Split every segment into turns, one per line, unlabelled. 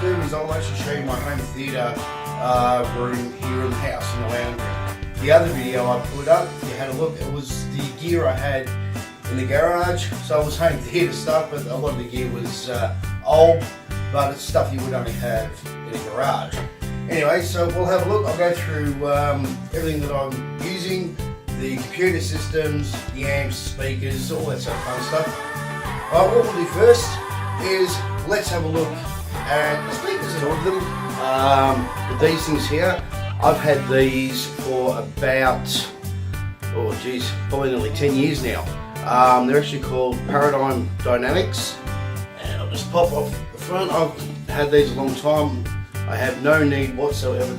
do is I'll actually show you my home theatre room here in the house, in the lounge room. The other video I put up, if you had a look, it was the gear I had in the garage. So it was home theatre stuff, but a lot of the gear was old, but it's stuff you would only have in a garage. Anyway, so we'll have a look. I'll go through everything that I'm using, the computer systems, the amps, speakers, all that sort of fun stuff. What we'll do first is let's have a look at the speakers and order them. These things here, I've had these for about, oh geez, probably nearly 10 years now. They're actually called Paradigm Dynamics, and I'll just pop off the front. I've had these a long time. I have no need whatsoever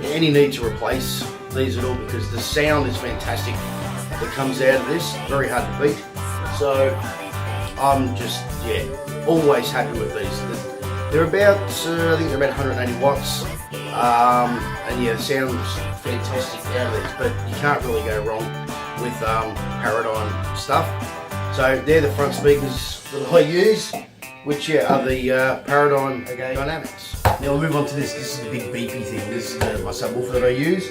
any need to replace these at all, because the sound is fantastic that comes out of this, very hard to beat. So I'm just, yeah, always happy with these. They're about, I think they're about 180 watts, and yeah, the sound's fantastic out of these, but you can't really go wrong with Paradigm stuff. So they're the front speakers that I use, which are the Paradigm Dynamics. Now we'll move on to this. This is the big beepy thing. This is my subwoofer that I use.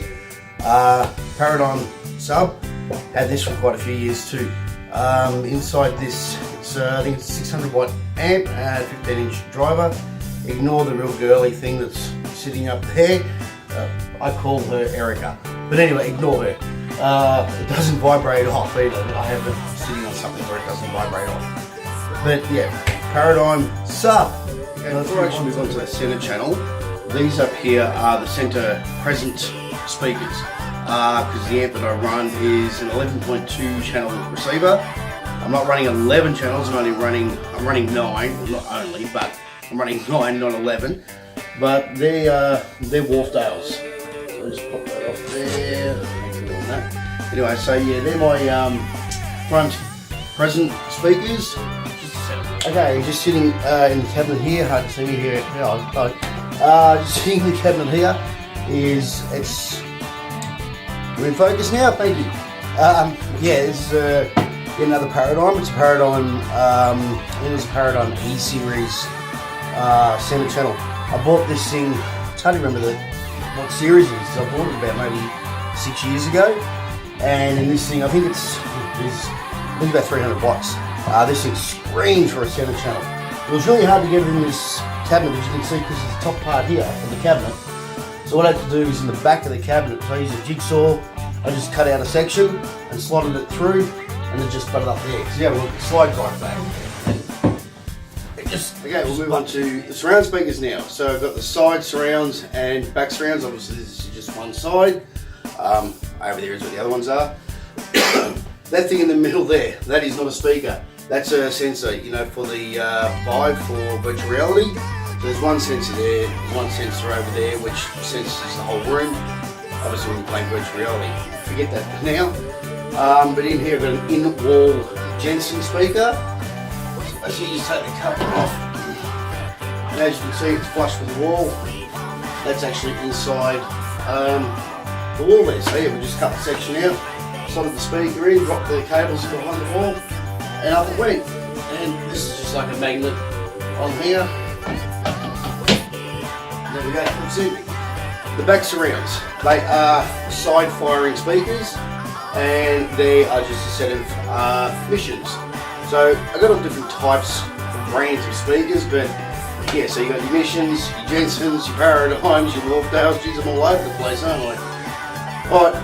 Paradigm sub. Had this for quite a few years too. Inside this, it's I think it's a 600 watt amp and a 15-inch driver. Ignore the real girly thing that's sitting up there. I call her Erica, but anyway, ignore her. It doesn't vibrate off either. I have it sitting on something where it doesn't vibrate off. But yeah, Paradigm sub. And before I actually move on to the center channel, these up here are the center present speakers, because the amp that I run is an 11.2 channel receiver. I'm not running 11 channels, I'm running 9, not only, but I'm running 9, not 11. But they're Wharfdales. So I'll just pop that off there. Anyway, so yeah, they're my front present speakers. Okay, just sitting in the cabinet here, hard to see here. Just sitting in the cabinet here we're in focus now, thank you. Yeah, this is another Paradigm. It's a Paradigm, it was a Paradigm E series center channel. I bought this thing, I can't remember what series it is. I bought it about maybe 6 years ago. And in this thing, I think it's about 300 watts. This thing screams for a center channel. It was really hard to get it in this cabinet, as you can see, because it's the top part here of the cabinet. So what I had to do is in the back of the cabinet, so I used a jigsaw, I just cut out a section and slotted it through, and then just put it up there. Because yeah, well, it slides right back. Okay, we'll move on to the surround speakers now. So I've got the side surrounds and back surrounds. Obviously this is just one side. Over there is where the other ones are. That thing in the middle there, that is not a speaker. That's a sensor, you know, for the Vive for virtual reality. So there's one sensor there, one sensor over there, which senses the whole room. Obviously when you're playing virtual reality, forget that now. But in here I've got an in-wall Jensen speaker. So as you just take the cover off, and as you can see it's flush with the wall. That's actually inside the wall there. So yeah, we just cut the section out, slotted the speaker in, dropped the cables behind the wall, and up it went. And this is just like a magnet on here. There we go, that's it. The back surrounds, they are side firing speakers, and they are just a set of missions. So I've got all different types of brands of speakers, but yeah, so you got your missions, your Jensens, your Paradigms, your Wharfdales. Geez, I'm all over the place, aren't I? Alright,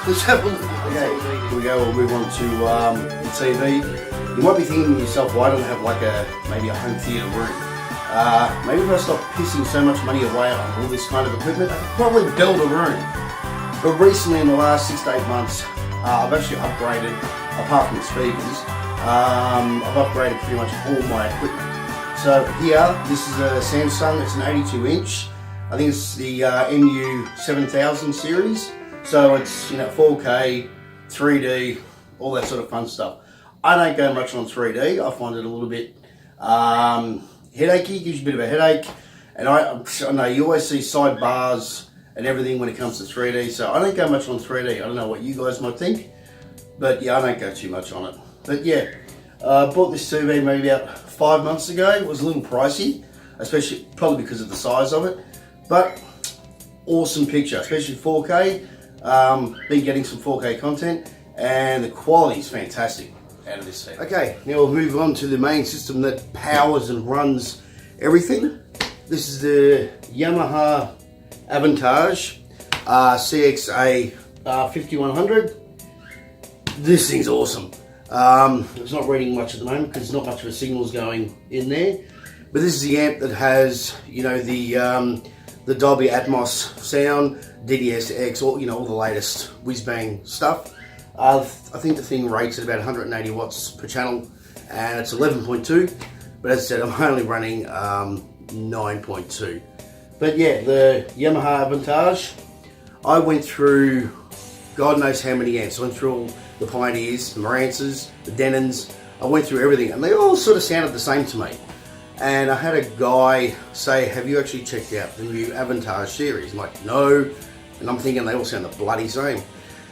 let's have a look at the TV. Here we go, we'll move on to the TV. You might be thinking to yourself, why don't I have like maybe a home theatre room? Maybe if I stop pissing so much money away on all this kind of equipment, I could probably build a room. But recently, in the last 6 to 8 months, I've actually upgraded, apart from the speakers, I've upgraded pretty much all my equipment. So here, this is a Samsung, it's an 82-inch. I think it's the MU7000 series. So it's, you know, 4K, 3D, all that sort of fun stuff. I don't go much on 3D. I find it a little bit headachy, gives you a bit of a headache. And I know you always see sidebars and everything when it comes to 3D, so I don't go much on 3D. I don't know what you guys might think, but yeah, I don't go too much on it. But yeah, I bought this TV maybe about 5 months ago. It was a little pricey. especially probably because of the size of it. But awesome picture, especially 4K. Been getting some 4K content, and the quality is fantastic out of this thing. Okay, now we'll move on to the main system that powers and runs everything. This is the Yamaha aventage CXA 5100. This thing's awesome. It's not reading much at the moment because not much of a signal's going in there. But this is the amp that has, you know, the Dolby Atmos sound, DDSX, all the latest whiz-bang stuff. I think the thing rates at about 180 watts per channel, and it's 11.2. But as I said, I'm only running 9.2. But yeah, the Yamaha aventage, I went through God knows how many amps. I went through all the Pioneers, the Marantzas, the Denons. I went through everything, and they all sort of sounded the same to me. And I had a guy say, have you actually checked out the new aventage series? I'm like, no. And I'm thinking they all sound the bloody same.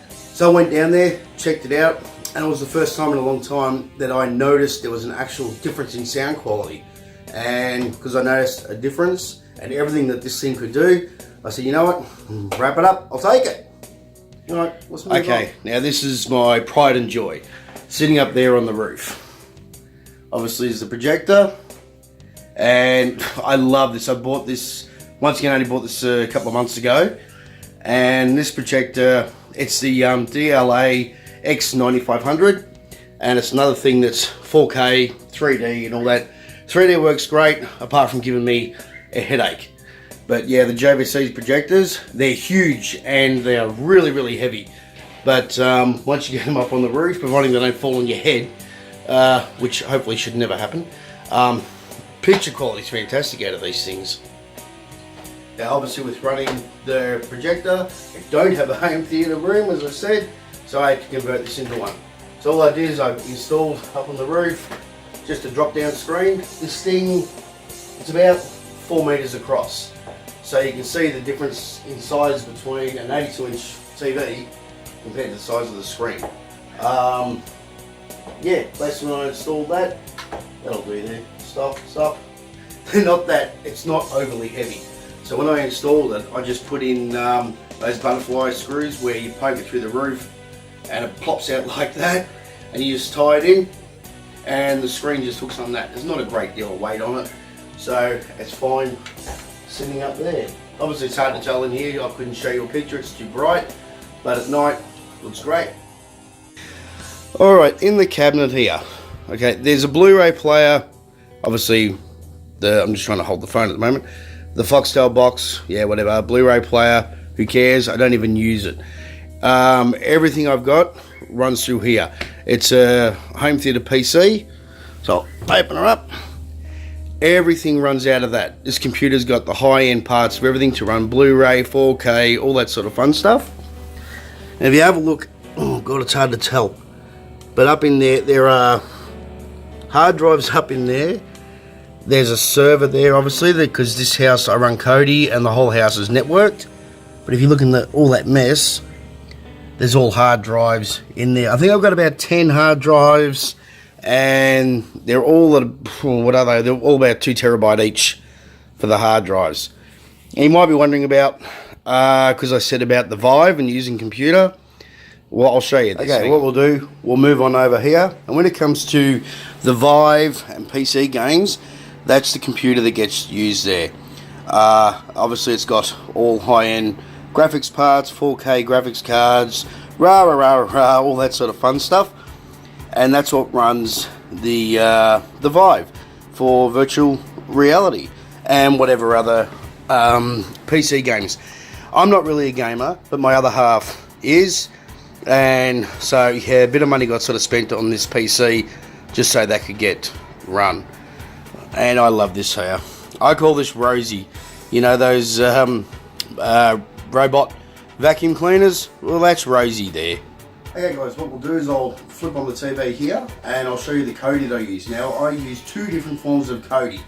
So I went down there, checked it out, and it was the first time in a long time that I noticed there was an actual difference in sound quality. And because I noticed a difference and everything that this thing could do, I said, you know what, wrap it up, I'll take it. All right, let's move on. Okay, now this is my pride and joy, sitting up there on the roof. Obviously is the projector, and I love this. I bought this, once again, I only bought this a couple of months ago, and this projector, it's the DLA X9500, and it's another thing that's 4K, 3D and all that. 3D works great, apart from giving me a headache. But yeah, the JVC projectors, they're huge and they are really, really heavy. But once you get them up on the roof, providing they don't fall on your head, which hopefully should never happen, picture quality is fantastic out of these things. Now obviously with running the projector, I don't have a home theatre room, as I said, so I had to convert this into one. So all I did is I installed up on the roof just a drop down screen. This thing, it's about 4 meters across. So you can see the difference in size between an 82-inch TV compared to the size of the screen. Yeah, basically when I installed that, that'll do there. Stop. Not that, it's not overly heavy. So when I installed it, I just put in those butterfly screws where you poke it through the roof and it plops out like that, and you just tie it in and the screen just hooks on that. There's not a great deal of weight on it, so it's fine sitting up there. Obviously it's hard to tell in here, I couldn't show you a picture, it's too bright, but at night it looks great. Alright, in the cabinet here, okay, there's a Blu-ray player, obviously I'm just trying to hold the phone at the moment, the Foxtel box, yeah whatever, Blu-ray player, who cares, I don't even use it. Everything I've got runs through here. It's a home theatre PC, so I'll open her up. Everything runs out of that. This computer's got the high-end parts of everything to run Blu-ray, 4K, all that sort of fun stuff. And if you have a look, oh god, it's hard to tell, but up in there are hard drives up in there. There's a server there, obviously, because this house I run Kodi and the whole house is networked. But if you look in all that mess, there's all hard drives in there. I think I've got about 10 hard drives, and they're all at, what are they? They're all about 2 terabyte each for the hard drives. And you might be wondering about, because I said about the Vive and using computer. Well, I'll show you this. Okay, what we'll do, we'll move on over here. And when it comes to the Vive and PC games, that's the computer that gets used there. Obviously it's got all high-end graphics parts, 4K graphics cards, all that sort of fun stuff. And that's what runs the Vive for virtual reality and whatever other PC games. I'm not really a gamer, but my other half is, and so yeah, a bit of money got sort of spent on this PC just so that could get run. And I love this here. I call this Rosie. You know those robot vacuum cleaners? Well, that's Rosie there. Okay guys, what we'll do is I'll flip on the TV here and I'll show you the Kodi that I use. Now I use 2 different forms of Kodi.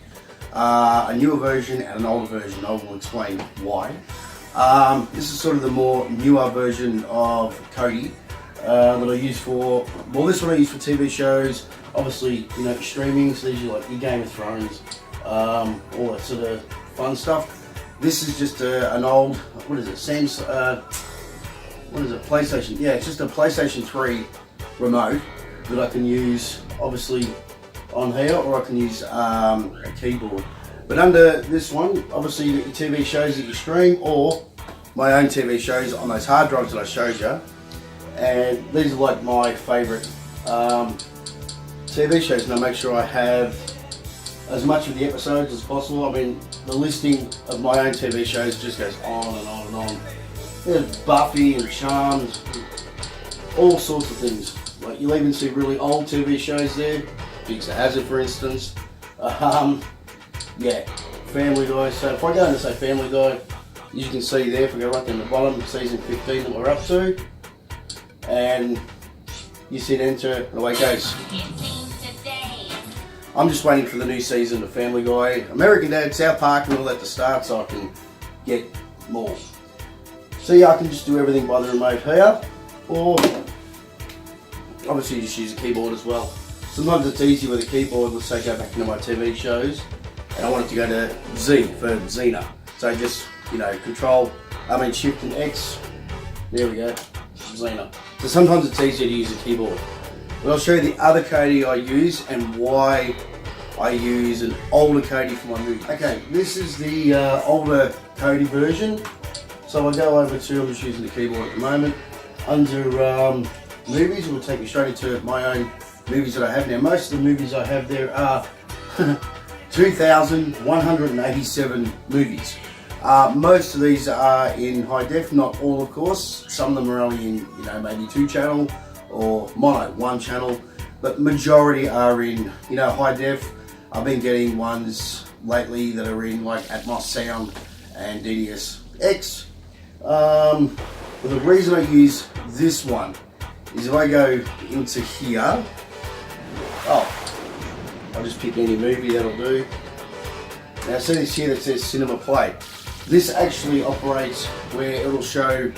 A newer version and an older version. I will explain why. This is sort of the more newer version of Kodi that I use for, well, this one I use for TV shows, obviously, you know, streaming, so these are like your Game of Thrones, all that sort of fun stuff. This is just an old, what is it, what is it, PlayStation? Yeah, it's just a PlayStation 3 remote that I can use, obviously, on here, or I can use a keyboard. But under this one, obviously you get your TV shows that you stream, or my own TV shows on those hard drives that I showed you. And these are like my favourite TV shows, and I make sure I have as much of the episodes as possible. I mean, the listing of my own TV shows just goes on and on and on. There's Buffy and Charmed, all sorts of things. Like, you'll even see really old TV shows there. Dukes of Hazzard, for instance. Yeah, Family Guy. So if I go into, say, Family Guy, you can see there, if we go right down the bottom, season 15 that we're up to. And you hit enter, and away it goes. I'm just waiting for the new season of Family Guy, American Dad, South Park and all that to start, so I can get more. So yeah, I can just do everything by the remote here, or obviously just use a keyboard as well. Sometimes it's easy with a keyboard. Let's say go back into my TV shows, and I want it to go to Z for Xena. So just, you know, Shift and X, there we go, Xena. So sometimes it's easier to use a keyboard. But I'll show you the other Kodi I use and why I use an older Kodi for my movie. Okay, this is the older Kodi version. So I go over to, I'm just using the keyboard at the moment, under movies, it will take me straight into my own movies that I have now. Most of the movies I have there are 2,187 movies. Most of these are in high def, not all of course. Some of them are only in, you know, maybe 2-channel or mono, 1-channel, but majority are in, you know, high def. I've been getting ones lately that are in like Atmos sound and DDS-X. But the reason I use this one is if I go into here, I'll just pick any movie, that'll do. Now see this here that says Cinema Play. This actually operates where it'll show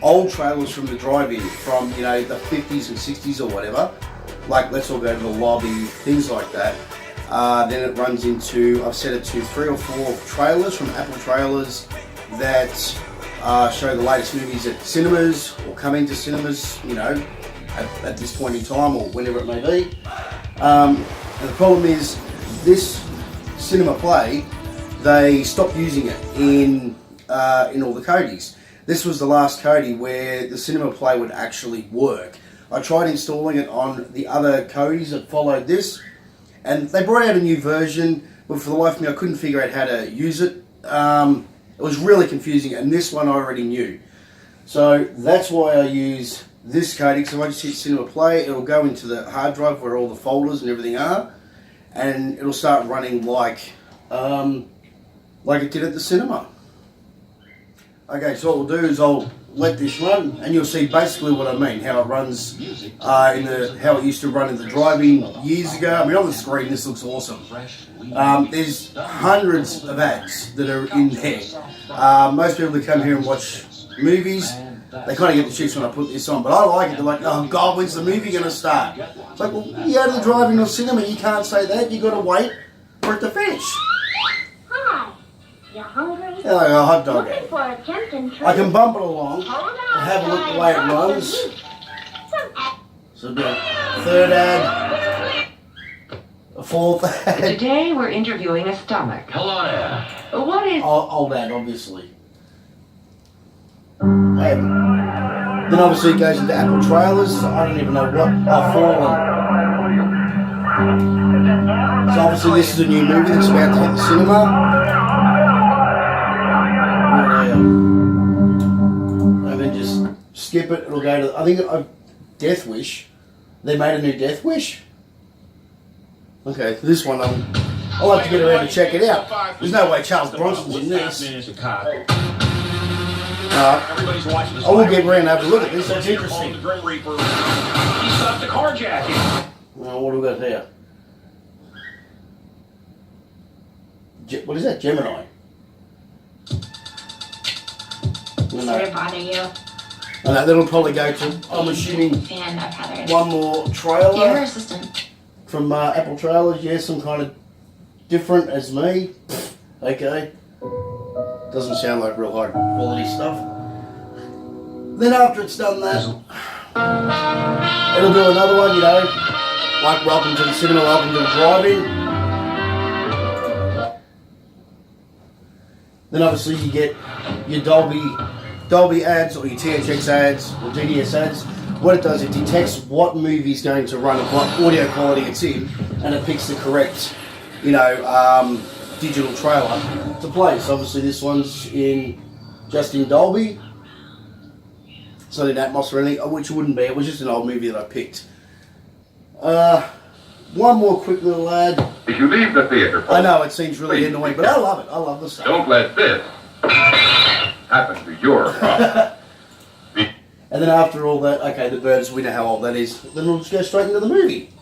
old trailers from the drive-in from, you know, the 50s and 60s or whatever. Like, let's all go to the lobby, things like that. Then it runs into, I've set it to 3 or 4 trailers from Apple Trailers that show the latest movies at cinemas or coming to cinemas, you know, at this point in time or whenever it may be. And the problem is this Cinema Play, they stopped using it in all the Kodis. This was the last Kodi where the Cinema Play would actually work. I tried installing it on the other Kodis that followed this, and they brought out a new version, but for the life of me I couldn't figure out how to use it. It was really confusing, and this one I already knew. So that's why I use this Kodi, because if I just hit Cinema Play, it'll go into the hard drive where all the folders and everything are, and it'll start running like it did at the cinema. Okay, so what we'll do is I'll let this run, and you'll see basically what I mean, how it runs how it used to run in the drive-in years ago. I mean, on the screen this looks awesome. There's hundreds of ads that are in there. Most people that come here and watch movies, they kind of get the shits when I put this on, but I like it. They're like, oh God, when's the movie going to start? It's like, well, you go to the drive-in or cinema, you can't say that. You've got to wait for it to finish.
Hi, you hungry?
Yeah, like a hot dog.
Looking for a tempting treat?
I can bump it along and have a look at the way it runs. So a third ad, a fourth ad.
Today we're interviewing a stomach.
Hello there.
What is...
Old ad, obviously. Then obviously it goes into Apple Trailers. I don't even know what I've fallen. So obviously this is a new movie that's about to hit the cinema. And then just skip it, it'll go to, I think, Death Wish. They made a new Death Wish. Okay, this one, I'll have to get around to check it out. There's no way Charles Bronson's in this. I will get around and have a look at this, that's interesting.
He stopped the carjacking.
Well, what do we got here? What is that? Gemini?
Does it bother you?
I know, that'll probably go to, I'm assuming,
Fan of Heather.
one more
Dear
trailer
assistant.
from Apple Trailers. Yeah, some kind of different as me, okay. Doesn't sound like real high quality stuff. Then after it's done that, it'll do another one, you know, like welcome to the cinema, welcome to the drive-in. Then obviously you get your Dolby ads or your THX ads or DDS ads. What it does, it detects what movie is going to run and what audio quality it's in, and it picks the correct, you know, digital trailer to play. So obviously this one's just in Dolby. It's not in Atmos or anything, which it wouldn't be. It was just an old movie that I picked. One more quick little ad.
If you leave the theater,
I know it seems really annoying, but I love it. I love the stuff.
don't let this happen to your car.
And then after all that, okay, the birds, we know how old that is. Then we'll just go straight into the movie.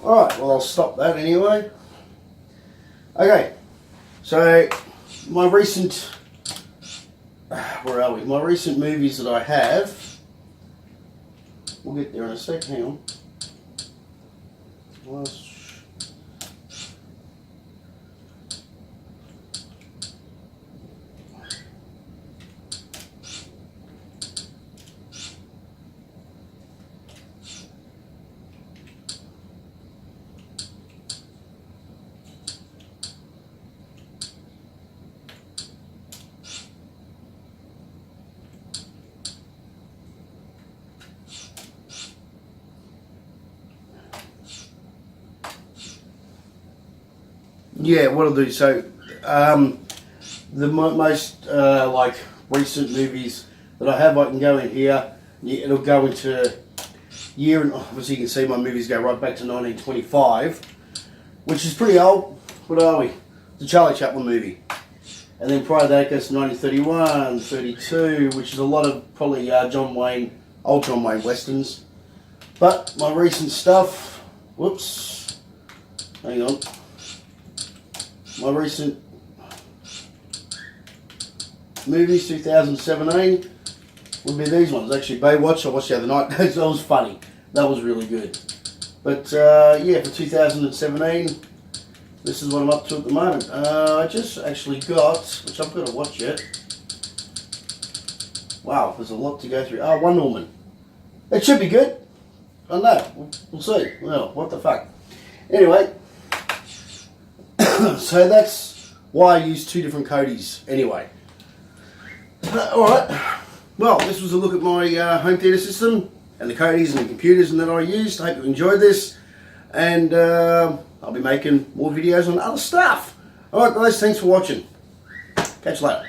Alright, well I'll stop that anyway. Okay, so my recent, where are we? My recent movies that I have, we'll get there in a sec, hang on. Yeah, what I'll do, so the most like recent movies that I have, I can go in here, it'll go into year, and obviously you can see my movies go right back to 1925, which is pretty old. What are we? The Charlie Chaplin movie. And then prior to that it goes to 1931, 32, which is a lot of probably old John Wayne westerns. But my recent stuff, whoops, hang on. My recent movies, 2017, would be these ones. Actually, Baywatch, I watched the other night. That was funny. That was really good. But yeah, for 2017, this is what I'm up to at the moment. I just actually got, which I've got to watch yet. Wow, there's a lot to go through. Oh, Wonder Woman. It should be good. I don't know. We'll see. Well, what the fuck. Anyway. So that's why I use two different Kodis anyway. Alright, well this was a look at my home theatre system and the Kodis and the computers and that I used. I hope you enjoyed this, and I'll be making more videos on other stuff. Alright guys, thanks for watching. Catch you later.